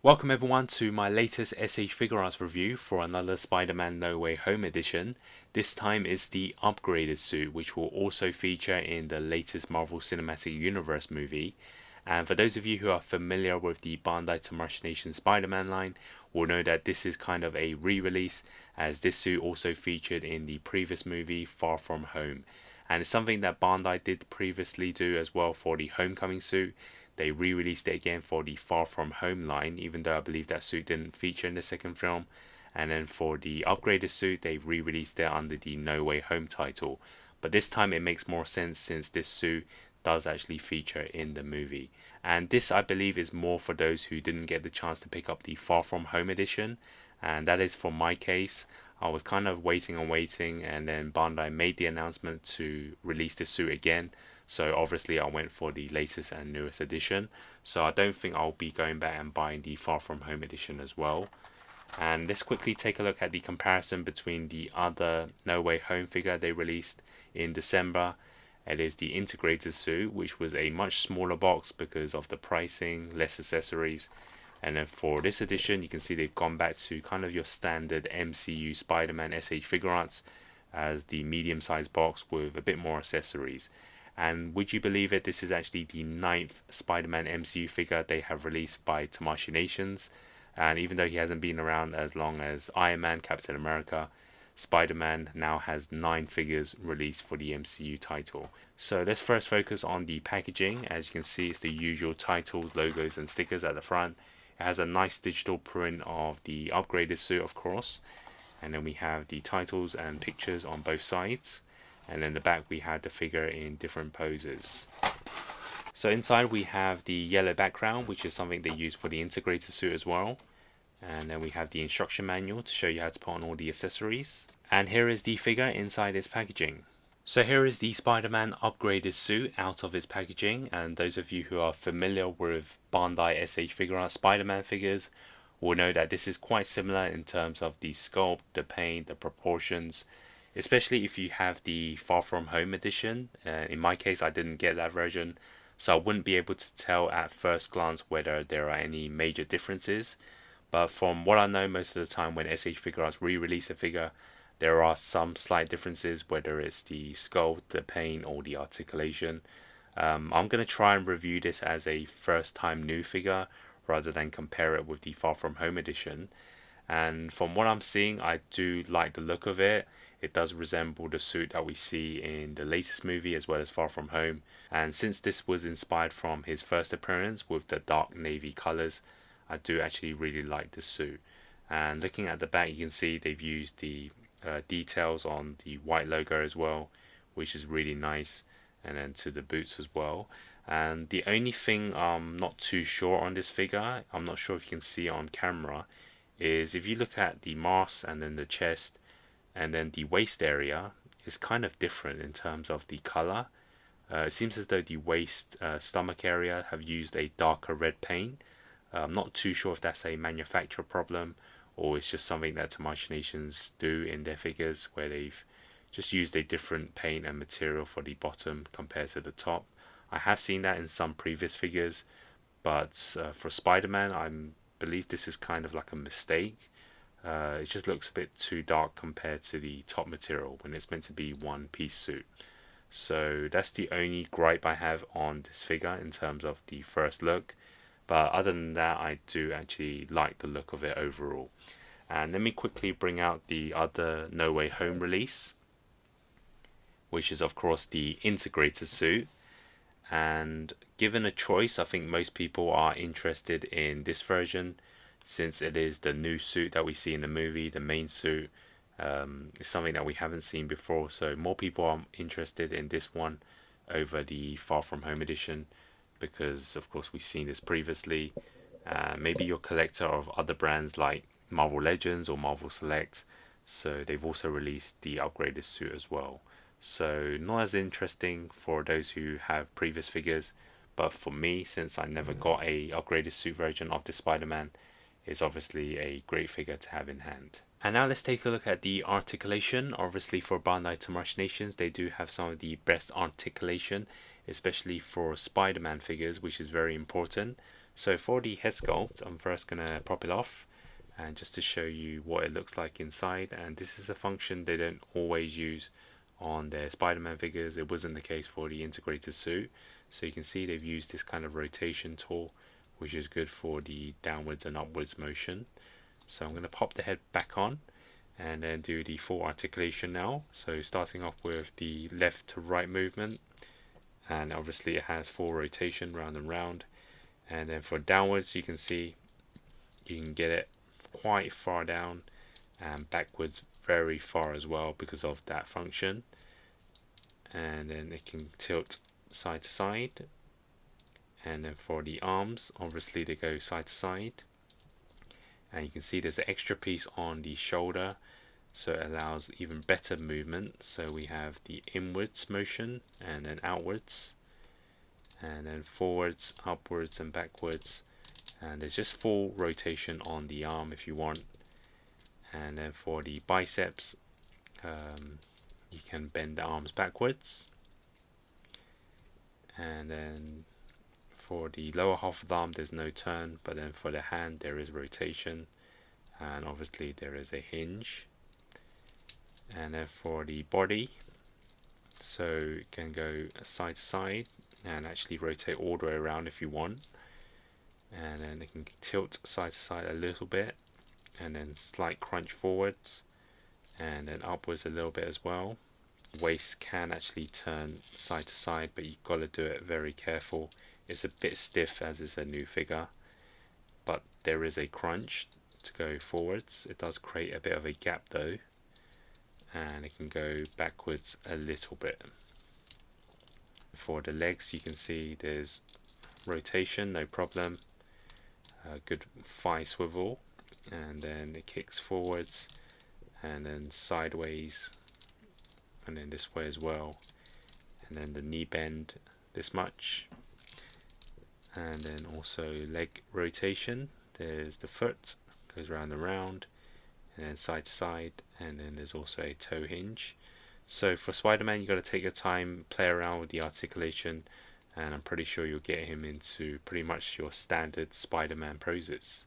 Welcome everyone to my latest SH Figuarts review for another Spider-Man No Way Home edition. This time is the upgraded suit, which will also feature in the latest Marvel Cinematic Universe movie. And for those of you who are familiar with the Bandai Tomodachi Spider-Man line, will know that this is kind of a re-release, as this suit also featured in the previous movie Far From Home. And it's something that Bandai did previously do as well for the Homecoming suit. They re-released it again for the Far From Home line, even though I believe that suit didn't feature in the second film. And then for the upgraded suit, they re-released it under the No Way Home title. But this time it makes more sense since this suit does actually feature in the movie. And this, I believe, is more for those who didn't get the chance to pick up the Far From Home edition. And that is for my case. I was kind of waiting and waiting, and then Bandai made the announcement to release the suit again. So obviously I went for the latest and newest edition. So I don't think I'll be going back and buying the Far From Home edition as well. And let's quickly take a look at the comparison between the other No Way Home figure they released in December. It is the integrator suit, which was a much smaller box because of the pricing, less accessories. And then for this edition, you can see they've gone back to kind of your standard MCU Spider-Man SH Figuarts as the medium-sized box with a bit more accessories. And would you believe it, this is actually the 9th Spider-Man MCU figure they have released by Tomodachi. And even though he hasn't been around as long as Iron Man, Captain America, Spider-Man now has 9 figures released for the MCU title. So let's first focus on the packaging. As you can see, it's the usual titles, logos and stickers at the front. It has a nice digital print of the upgraded suit, of course. And then we have the titles and pictures on both sides. And then the back we had the figure in different poses. So inside we have the yellow background, which is something they use for the integrator suit as well. And then we have the instruction manual to show you how to put on all the accessories. And here is the figure inside its packaging. So here is the Spider-Man upgraded suit out of its packaging. And those of you who are familiar with Bandai SH Figuarts Spider-Man figures will know that this is quite similar in terms of the sculpt, the paint, the proportions. Especially if you have the Far From Home edition. In my case, I didn't get that version, so I wouldn't be able to tell at first glance whether there are any major differences. But from what I know, most of the time when SH Figuarts re-release a figure, there are some slight differences, whether it's the sculpt, the paint, or the articulation. I'm going to try and review this as a first time new figure, rather than compare it with the Far From Home edition. And from what I'm seeing, I do like the look of it. It does resemble the suit that we see in the latest movie as well as Far From Home. And since this was inspired from his first appearance with the dark navy colors, I do actually really like the suit. And looking at the back, you can see they've used the details on the white logo as well, which is really nice. And then to the boots as well. And the only thing I'm not too sure on this figure, I'm not sure if you can see it on camera, is if you look at the mask and then the chest and then the waist area is kind of different in terms of the color. It seems as though the waist stomach area have used a darker red paint. I'm not too sure if that's a manufacturer problem or it's just something that Tomodachi do in their figures where they've just used a different paint and material for the bottom compared to the top. I have seen that in some previous figures, but for Spider-Man I believe this is kind of like a mistake. It just looks a bit too dark compared to the top material when it's meant to be one piece suit. So that's the only gripe I have on this figure in terms of the first look. But other than that, I do actually like the look of it overall. And let me quickly bring out the other No Way Home release, which is of course the integrated suit. And given a choice, I think most people are interested in this version since it is the new suit that we see in the movie, the main suit. It's something that we haven't seen before, so more people are interested in this one over the Far From Home edition because of course we've seen this previously. Maybe you're a collector of other brands like Marvel Legends or Marvel Select, so they've also released the upgraded suit as well. So not as interesting for those who have previous figures, but for me, since I never got a upgraded suit version of the Spider-Man, it's obviously a great figure to have in hand. And now let's take a look at the articulation. Obviously for Bandai Tomodachi, they do have some of the best articulation, especially for Spider-Man figures, which is very important. So for the head sculpt, I'm first going to pop it off, and just to show you what it looks like inside. And this is a function they don't always use on their Spider-Man figures. It wasn't the case for the integrated suit. So you can see they've used this kind of rotation tool, which is good for the downwards and upwards motion. So I'm going to pop the head back on and then do the full articulation now. So starting off with the left to right movement, and obviously it has full rotation round and round. And then for downwards, you can see you can get it quite far down, and backwards very far as well because of that function. And then it can tilt side to side. And then for the arms, obviously they go side to side. And you can see there's an extra piece on the shoulder, so it allows even better movement. So we have the inwards motion and then outwards, and then forwards, upwards and backwards. And there's just full rotation on the arm if you want. And then for the biceps, you can bend the arms backwards. And then for the lower half of the arm, there's no turn, but then for the hand, there is rotation, and obviously there is a hinge. And then for the body, so you can go side to side and actually rotate all the way around if you want. And then it can tilt side to side a little bit, and then slight crunch forwards, and then upwards a little bit as well. Waist can actually turn side to side, but you've got to do it very careful. It's a bit stiff as it's a new figure, but there is a crunch to go forwards. It does create a bit of a gap though, and it can go backwards a little bit. For the legs, you can see there's rotation, no problem. Good thigh swivel, and then it kicks forwards and then sideways, and then this way as well. And then the knee bend this much. And then also leg rotation, there's the foot, goes round and round, and then side to side, and then there's also a toe hinge. So for Spider-Man, you've got to take your time, play around with the articulation, and I'm pretty sure you'll get him into pretty much your standard Spider-Man poses.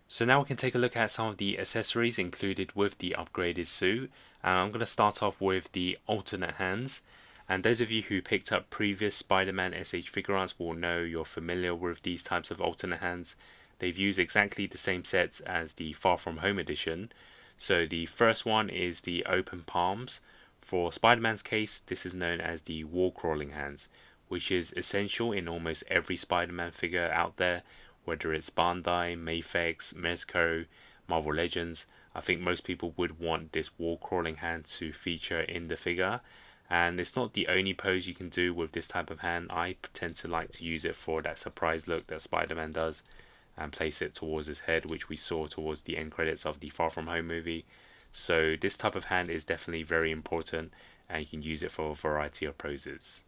So now we can take a look at some of the accessories included with the upgraded suit, and I'm going to start off with the alternate hands. And those of you who picked up previous Spider-Man SH Figuarts will know you're familiar with these types of alternate hands. They've used exactly the same sets as the Far From Home edition. So the first one is the open palms. For Spider-Man's case, this is known as the wall crawling hands, which is essential in almost every Spider-Man figure out there, whether it's Bandai, Mafex, Mezco, Marvel Legends. I think most people would want this wall crawling hand to feature in the figure. And it's not the only pose you can do with this type of hand. I tend to like to use it for that surprise look that Spider-Man does, and place it towards his head, which we saw towards the end credits of the Far From Home movie. So this type of hand is definitely very important, and you can use it for a variety of poses.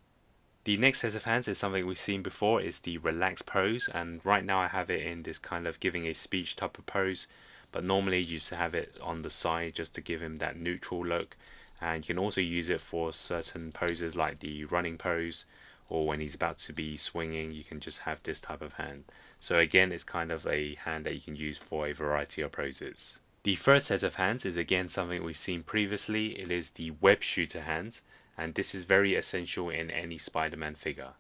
The next set of hands is something we've seen before, is the relaxed pose, and right now I have it in this kind of giving a speech type of pose, but normally you just have it on the side just to give him that neutral look. And you can also use it for certain poses like the running pose, or when he's about to be swinging, you can just have this type of hand. So again, it's kind of a hand that you can use for a variety of poses. The third set of hands is again something we've seen previously. It is the web shooter hands, and this is very essential in any Spider-Man figure.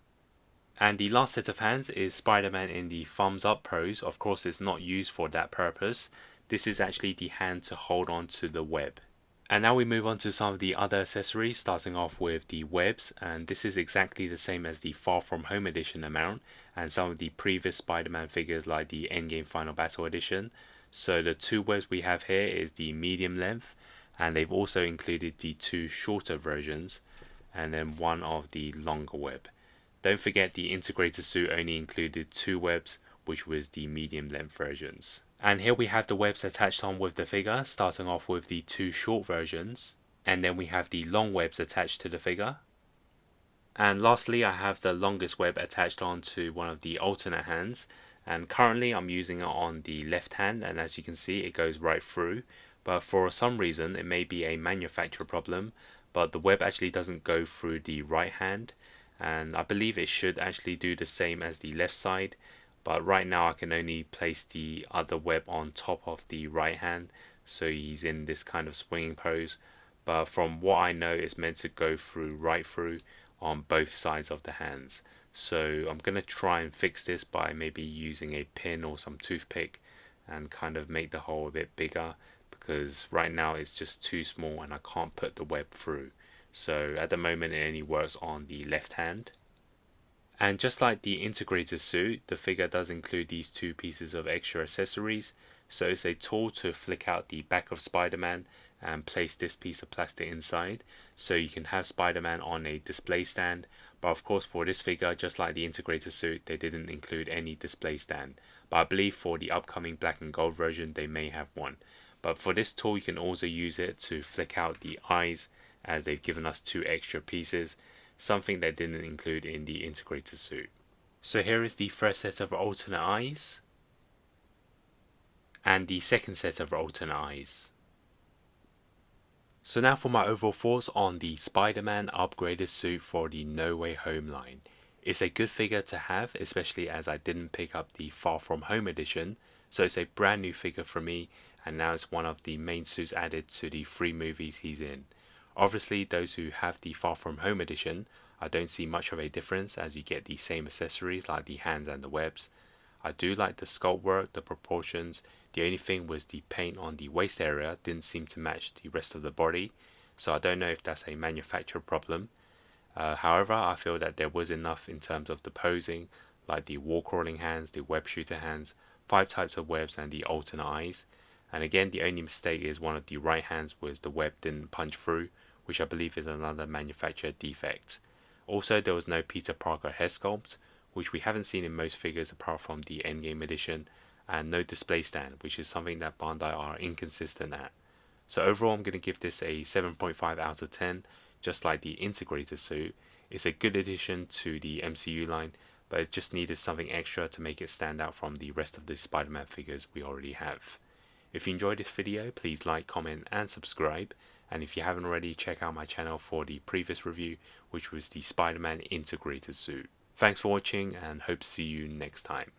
And the last set of hands is Spider-Man in the thumbs up pose. Of course, it's not used for that purpose. This is actually the hand to hold on to the web. And now we move on to some of the other accessories, starting off with the webs, and this is exactly the same as the Far From Home edition amount and some of the previous Spider-Man figures like the Endgame Final Battle edition. So the two webs we have here is the medium length, and they've also included the two shorter versions and then one of the longer web. Don't forget the integrator suit only included two webs, which was the medium length versions. And here we have the webs attached on with the figure, starting off with the two short versions, and then we have the long webs attached to the figure. And lastly, I have the longest web attached on to one of the alternate hands, and currently I'm using it on the left hand, and as you can see it goes right through, but for some reason it may be a manufacturer problem, but the web actually doesn't go through the right hand, and I believe it should actually do the same as the left side. but right now I can only place the other web on top of the right hand, so he's in this kind of swinging pose. But from what I know, it's meant to go through right through on both sides of the hands. So I'm gonna try and fix this by maybe using a pin or some toothpick and kind of make the hole a bit bigger, because right now it's just too small and I can't put the web through. So at the moment it only works on the left hand. And just like the integrator suit, the figure does include these two pieces of extra accessories. So it's a tool to flick out the back of Spider-Man and place this piece of plastic inside, so you can have Spider-Man on a display stand. But of course for this figure, just like the integrator suit, they didn't include any display stand. But I believe for the upcoming black and gold version they may have one. But for this tool you can also use it to flick out the eyes, as they've given us two extra pieces, something they didn't include in the integrator suit. So here is the first set of alternate eyes and the second set of alternate eyes. So now for my overall thoughts on the Spider-Man upgraded suit for the No Way Home line. It's a good figure to have, especially as I didn't pick up the Far From Home edition, so it's a brand new figure for me, and now it's one of the main suits added to the 3 movies he's in. Obviously those who have the Far From Home edition, I don't see much of a difference, as you get the same accessories like the hands and the webs. I do like the sculpt work, the proportions. The only thing was the paint on the waist area didn't seem to match the rest of the body, so I don't know if that's a manufacturer problem. However, I feel that there was enough in terms of the posing, like the wall crawling hands, the web shooter hands, 5 types of webs and the alternate eyes. And again, the only mistake is one of the right hands was the web didn't punch through, which I believe is another manufacturer defect. Also, there was no Peter Parker hair sculpt, which we haven't seen in most figures apart from the Endgame edition, and no display stand, which is something that Bandai are inconsistent at. So overall I'm going to give this a 7.5 out of 10, just like the integrator suit. It's a good addition to the MCU line, but it just needed something extra to make it stand out from the rest of the Spider-Man figures we already have. If you enjoyed this video, please like, comment and subscribe, and if you haven't already, check out my channel for the previous review, which was the Spider-Man integrator suit. Thanks for watching and hope to see you next time.